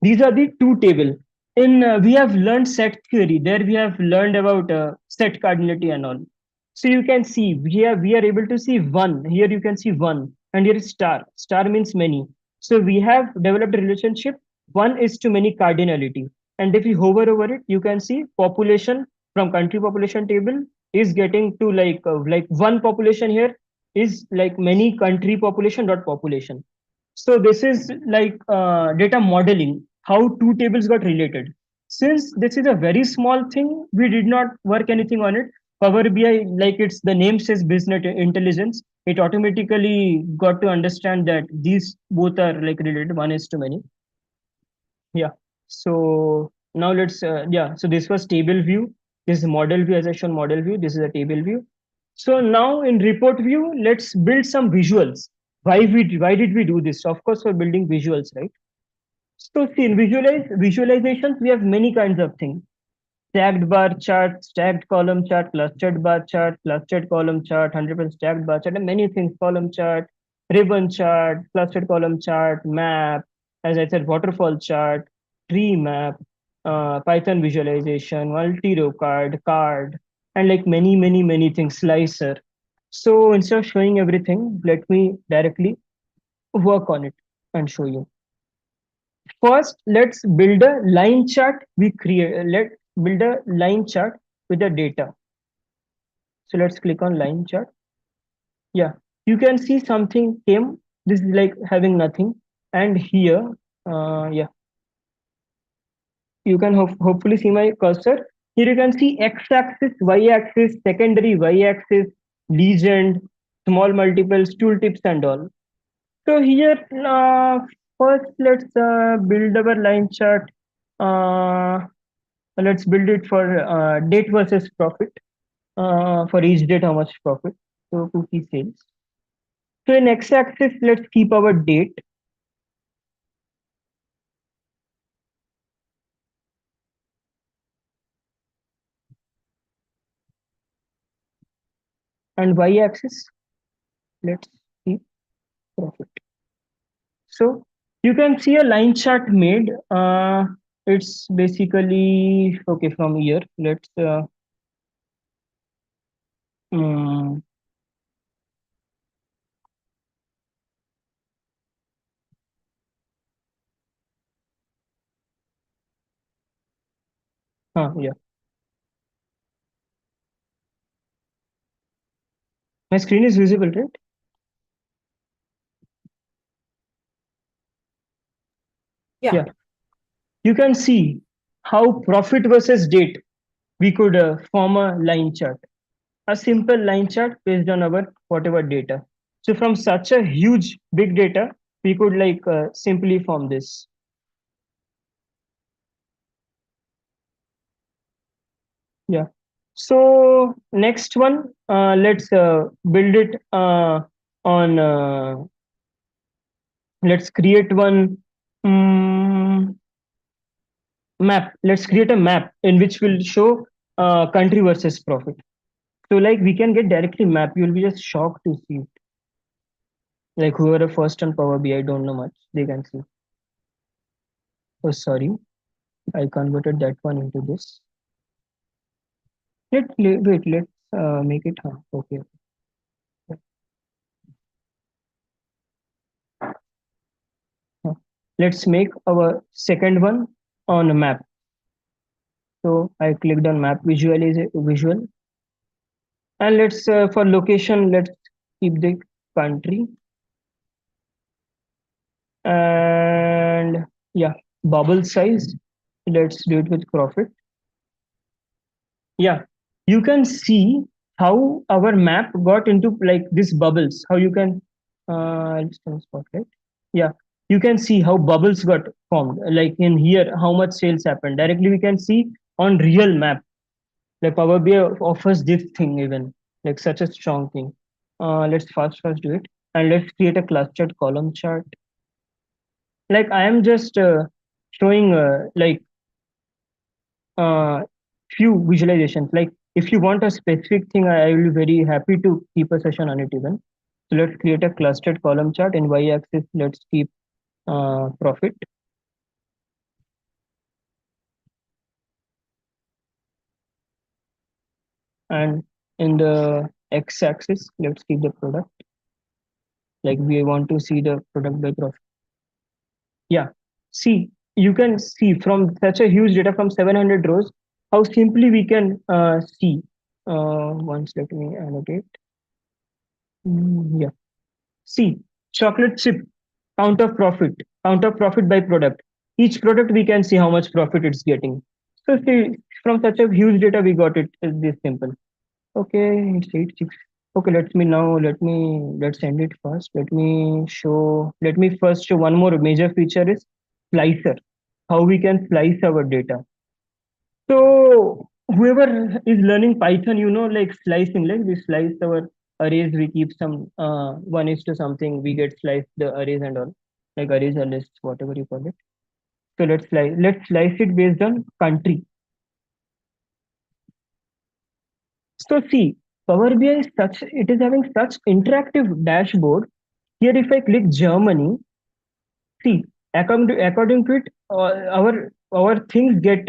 these are the two table. In we have learned set theory. There we have learned about set cardinality and all. So you can see here we are able to see one. Here you can see one, and here is star. Star means many. So we have developed a relationship. One is to many cardinality, and if you hover over it, you can see population from country population table is getting to like one population here is like many country population dot population. So this is like data modeling, how two tables got related. Since this is a very small thing, we did not work anything on it. Power BI, like it's the name says business intelligence, it automatically got to understand that these both are like related. One is to many. Yeah. So now let's yeah. So this was table view. This is model view as I shown model view. This is a table view. So now in report view, let's build some visuals. Why did we do this? Of course, for building visuals, right? So see, in visualizations, we have many kinds of things. Stacked bar chart, stacked column chart, clustered bar chart, clustered column chart, 100% stacked bar chart, and many things. Column chart, ribbon chart, clustered column chart, map, as I said, waterfall chart, tree map, Python visualization, multi-row card, and like many things. Slicer. So instead of showing everything, let me directly work on it and show you. First, let's build a line chart. Let's build a line chart with the data. So let's click on line chart. Yeah, you can see something came. This is like having nothing. And here, yeah, you can hopefully see my cursor. Here you can see x-axis, y-axis, secondary y-axis, legend, small multiples, tooltips, and all. So here, first let's build our line chart. Uh, let's build it for date versus profit. For each date, how much profit? So cookie sales. So in x-axis, let's keep our date, and y-axis, let's keep profit. So you can see a line chart made. It's basically okay from here. Let's um, yeah. My screen is visible, right? Yeah. Yeah. You can see how profit versus date we could form a line chart, a simple line chart based on our whatever data. So from such a huge big data, we could like simply form this. Yeah. So next one, let's build it on. Let's create one map. Let's create a map in which will show country versus profit. So like we can get directly map. You'll be just shocked to see it. Like whoever first on Power BI don't know much, they can see. Oh, sorry, I converted that one into this. Wait. Let's make it. Huh, okay. Huh. Let's make our second one on a map. So I clicked on map visual, and let's for location let's keep the country, and yeah, bubble size. Let's do it with profit. Yeah, you can see how our map got into like this bubbles. How you can let's turn spotlight. Yeah, you can see how bubbles got formed. Like in here, how much sales happened. Directly we can see on real map. Like Power BI offers this thing even like such a strong thing. Let's first do it, and let's create a clustered column chart. Like I am just showing uh, few visualizations. Like if you want a specific thing, I will be very happy to keep a session on it even. So let's create a clustered column chart. In y-axis, let's keep profit, and in the x-axis, let's keep the product. Like we want to see the product by profit. Yeah. See, you can see from such a huge data from 700 rows how simply we can see. Once let me annotate. Yeah. See, chocolate chip, count of profit by product. Each product we can see how much profit it's getting. So see, from such a huge data we got it this simple. Okay, it's 8 6. Okay, let's end it first. Let me first show one more major feature is slicer. How we can slice our data. So whoever is learning Python, like slicing, like we slice our arrays, we keep some one is to something, we get sliced the arrays and all, like arrays or lists, whatever you call it. So let's slice it based on country. So see, Power BI is such it is having such interactive dashboard. Here, if I click Germany, see, according to it, our things get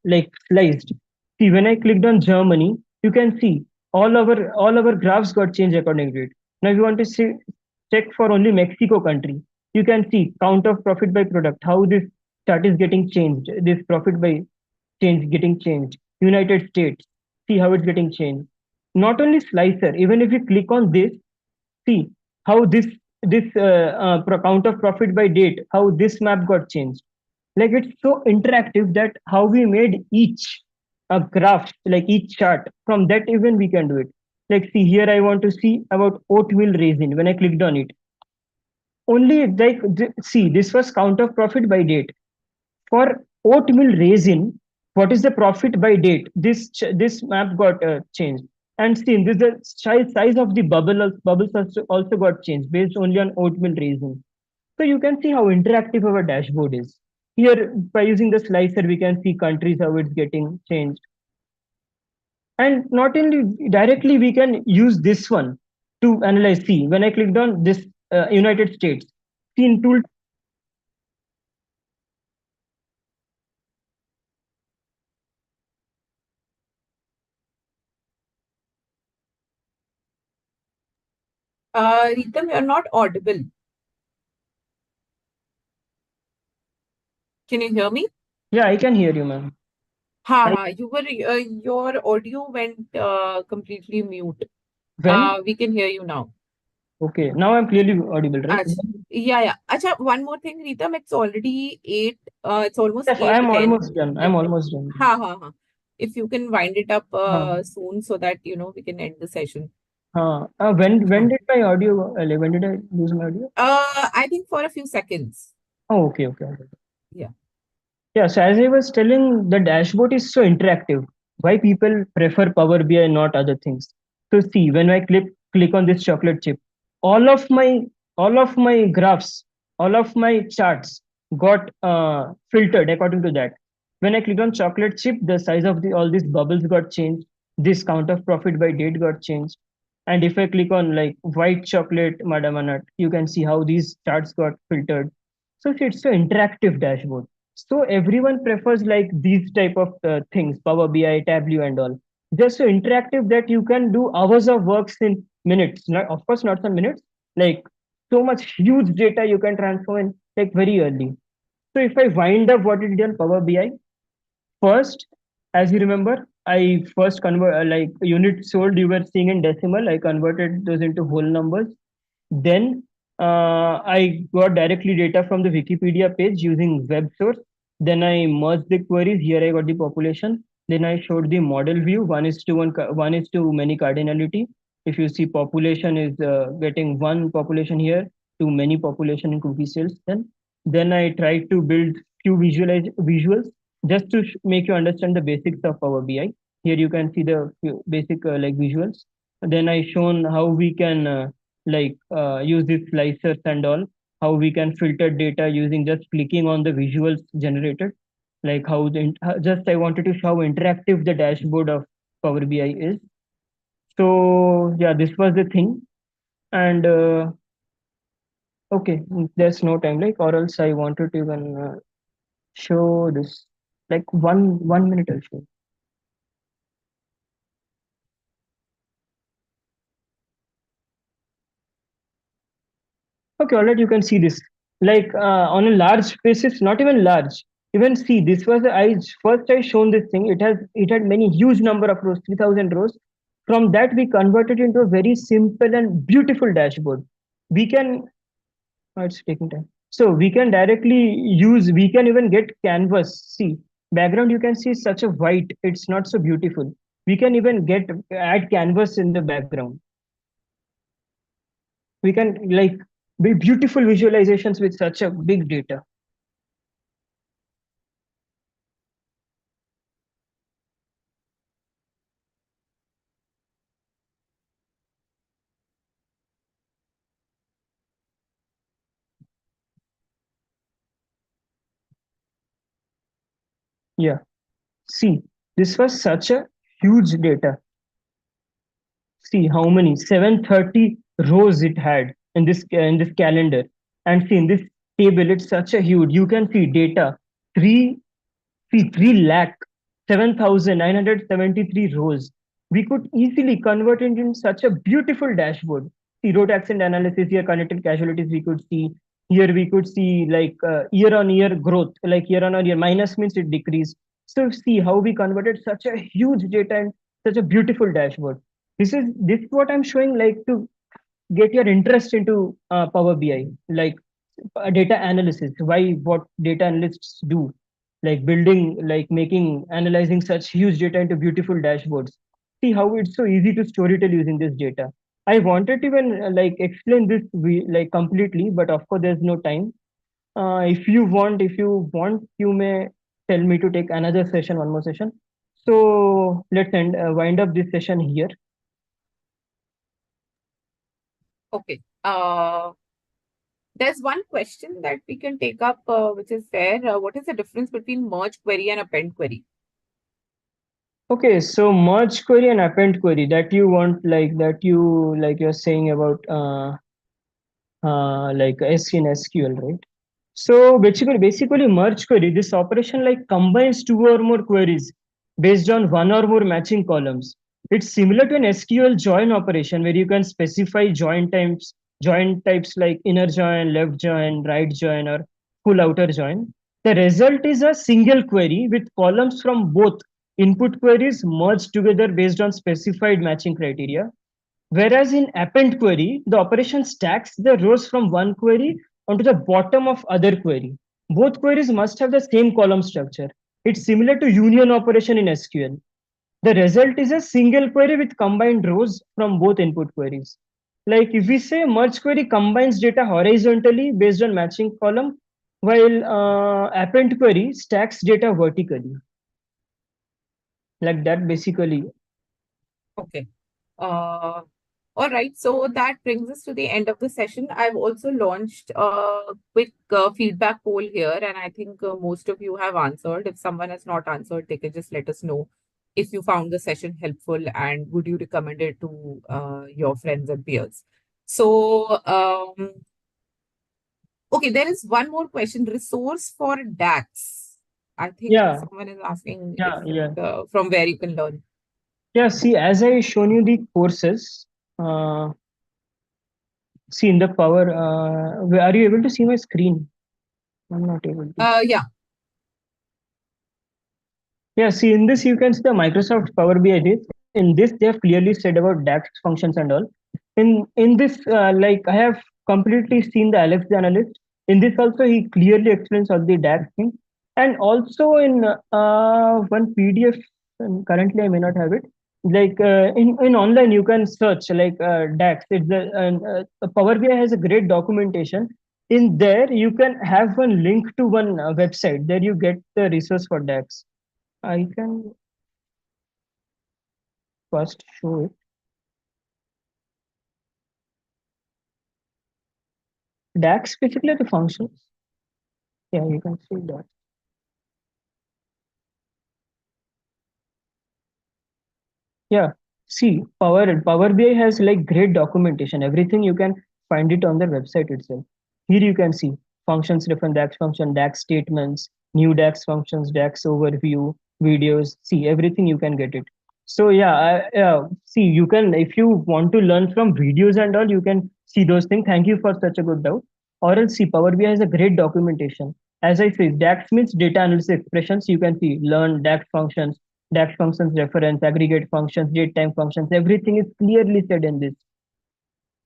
like sliced. See, when I clicked on Germany, you can see all our graphs got changed according to it. Now, if you want to see check for only Mexico country, you can see count of profit by product, how this chart is getting changed. This profit by change getting changed. United States, see how it's getting changed. Not only slicer, even if you click on this, see how this count of profit by date, how this map got changed. Like it's so interactive that how we made each a graph, like each chart. From that even we can do it. Like see here, I want to see about oatmeal raisin. When I clicked on it, only like see this was count of profit by date for oatmeal raisin. What is the profit by date? This map got changed. And see, this the size of the bubbles also got changed based only on oatmeal raisin. So you can see how interactive our dashboard is. Here, by using the slicer, we can see countries how it's getting changed. And not only directly, we can use this one to analyze. See, when I clicked on this United States, see in tool. Ritam, you're not audible. Can you hear me? Yeah, I can hear you, ma'am. Ha And ha. Your audio went completely mute. when? We can hear you now. Okay, now I'm clearly audible, right? Ach, yeah, yeah. Acha, one more thing, Ritam. It's already eight. It's almost Yes, eight I'm ten. almost done. If I'm almost done. ha ha ha. If you can wind it up Huh. soon so that we can end the session. When Huh. did my audio? When did I lose my audio? I think for a few seconds. Oh, okay, okay. Okay. Yeah. Yeah, so as I was telling, the dashboard is so interactive. Why people prefer Power BI and not other things? So see, when I click on this chocolate chip, all of my all of my graphs, all of my charts got filtered according to that. When I clicked on chocolate chip, the size of the all these bubbles got changed. This count of profit by date got changed. And if I click on like white chocolate madama nut, you can see how these charts got filtered. So it's so interactive dashboard. So everyone prefers like these type of things, Power BI, Tableau, and all. Just so interactive that you can do hours of works in minutes. Not, of course, not some minutes. Like so much huge data you can transform in like very early. So if I wind up what it did on Power BI, first, as you remember, I first convert like units sold you were seeing in decimal. I converted those into whole numbers. Then I got directly data from the Wikipedia page using web source. Then I merged the queries. Here I got the population. Then I showed the model view. One is to one, one is to many cardinality. If you see population is getting one population here to many population in cookie cells. Then I tried to build few visuals just to make you understand the basics of Power BI. Here you can see the basic like visuals. Then I shown how we can use these slicers and all, how we can filter data using just clicking on the visuals generated. Like how just I wanted to show how interactive the dashboard of Power BI is. So yeah, this was the thing. And okay, there's no time, like, or else I wanted to even show this, like, one minute I'll show. Okay, all right, you can see this. Like on a large basis, not even large. Even see, this was I first I shown this thing. It had many huge number of rows, 3,000 rows. From that, we converted into a very simple and beautiful dashboard. We can it's taking time. So we can directly use. We can even get canvas. See, background you can see such a white. It's not so beautiful. We can even get add canvas in the background. We can like be beautiful visualizations with such a big data. Yeah, see, this was such a huge data. See how many 730 rows it had in this calendar. And see in this table it's such a huge, you can see data 3 see 3 lakh 7,973 rows. We could easily convert it in such a beautiful dashboard. See road accident analysis here, connected casualties we could see. Here we could see like year on year growth, like year on year minus means it decreased. So see how we converted such a huge data and such a beautiful dashboard. This is what I'm showing, like to get your interest into Power BI, like data analysis. Why what data analysts do, like building, like making, analyzing such huge data into beautiful dashboards. See how it's so easy to storytell using this data. I wanted to even like explain this like completely, but of course there's no time. If you want, you may tell me to take another session, one more session. So let's wind up this session here. Okay. There's one question that we can take up, which is there. What is the difference between merge query and append query? Okay, so merge query and append query that you want, like that you like you're saying about like S in SQL, right? So basically merge query, this operation like combines two or more queries based on one or more matching columns. It's similar to an SQL join operation where you can specify join types like inner join, left join, right join, or full outer join. The result is a single query with columns from both input queries merged together based on specified matching criteria. Whereas in append query, the operation stacks the rows from one query onto the bottom of other query. Both queries must have the same column structure. It's similar to union operation in SQL. The result is a single query with combined rows from both input queries. Like if we say merge query combines data horizontally based on matching column, while append query stacks data vertically. Like that basically. Okay. Uh, all right. So that brings us to the end of the session. I've also launched a quick feedback poll here, and I think most of you have answered. If someone has not answered, they can just let us know if you found the session helpful and would you recommend it to your friends and peers. So, okay, there is one more question. Resource for DAX. I think Yeah, someone is asking if yeah. from where you can learn. Yeah, see, as I shown you the courses, uh, see in the power, are you able to see my screen? I'm not able to. Yeah. Yeah, see, in this you can see the Microsoft Power BI. In this, they have clearly said about DAX functions and all. In this, like I have completely seen the Alex the analyst. In this also, he clearly explains all the DAX thing, and also in one PDF. And currently, I may not have it. Like in online, you can search like DAX. Power BI has a great documentation. In there, you can have one link to one website. There, you get the resource for DAX. I can first show it. DAX basically the functions. Yeah, you can see that. Yeah. See, Power BI has like great documentation. Everything you can find it on their website itself. Here you can see functions, different DAX function, DAX statements, new DAX functions, DAX overview, videos. See, everything you can get it. So yeah, see, you can, if you want to learn from videos and all, you can see those things. Thank you for such a good doubt. Or else see, Power BI has a great documentation. As I say, DAX means data analysis expressions. You can see learn DAX functions, DAX functions reference, aggregate functions, date time functions, everything is clearly said in this.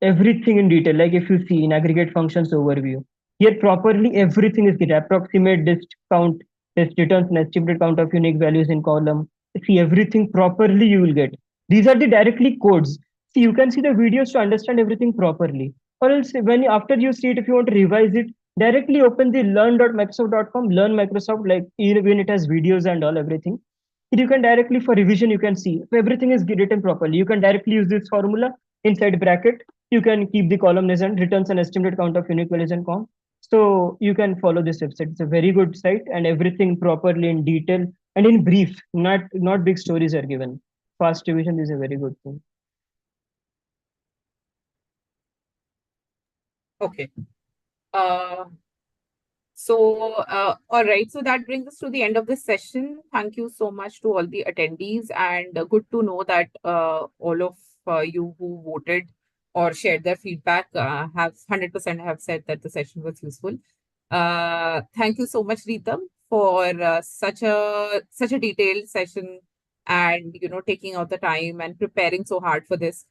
Everything in detail, like if you see in aggregate functions overview. Here properly everything is given. Approximate dist count, test returns an estimated count of unique values in column. See everything properly you will get. These are the directly codes. See, you can see the videos to understand everything properly. Or else when after you see it, if you want to revise it, directly open the learn.microsoft.com, learn Microsoft, like even it has videos and all everything. You can directly for revision, you can see if everything is written properly. You can directly use this formula inside bracket. You can keep the column legend, returns an estimated count of unique values and com. So you can follow this website. It's a very good site and everything properly in detail and in brief. Not big stories are given. Fast revision is a very good thing. Okay. Uh, all right. So that brings us to the end of this session. Thank you so much to all the attendees, and good to know that all of you who voted or shared their feedback have 100% have said that the session was useful. Thank you so much, Ritam, for such a detailed session, and taking out the time and preparing so hard for this.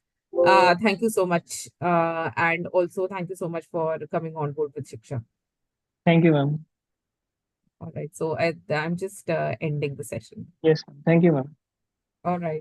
Thank you so much, and also thank you so much for coming on board with Shiksha. Thank you, ma'am. All right. So I'm just ending the session. Yes, ma'am. Thank you, ma'am. All right.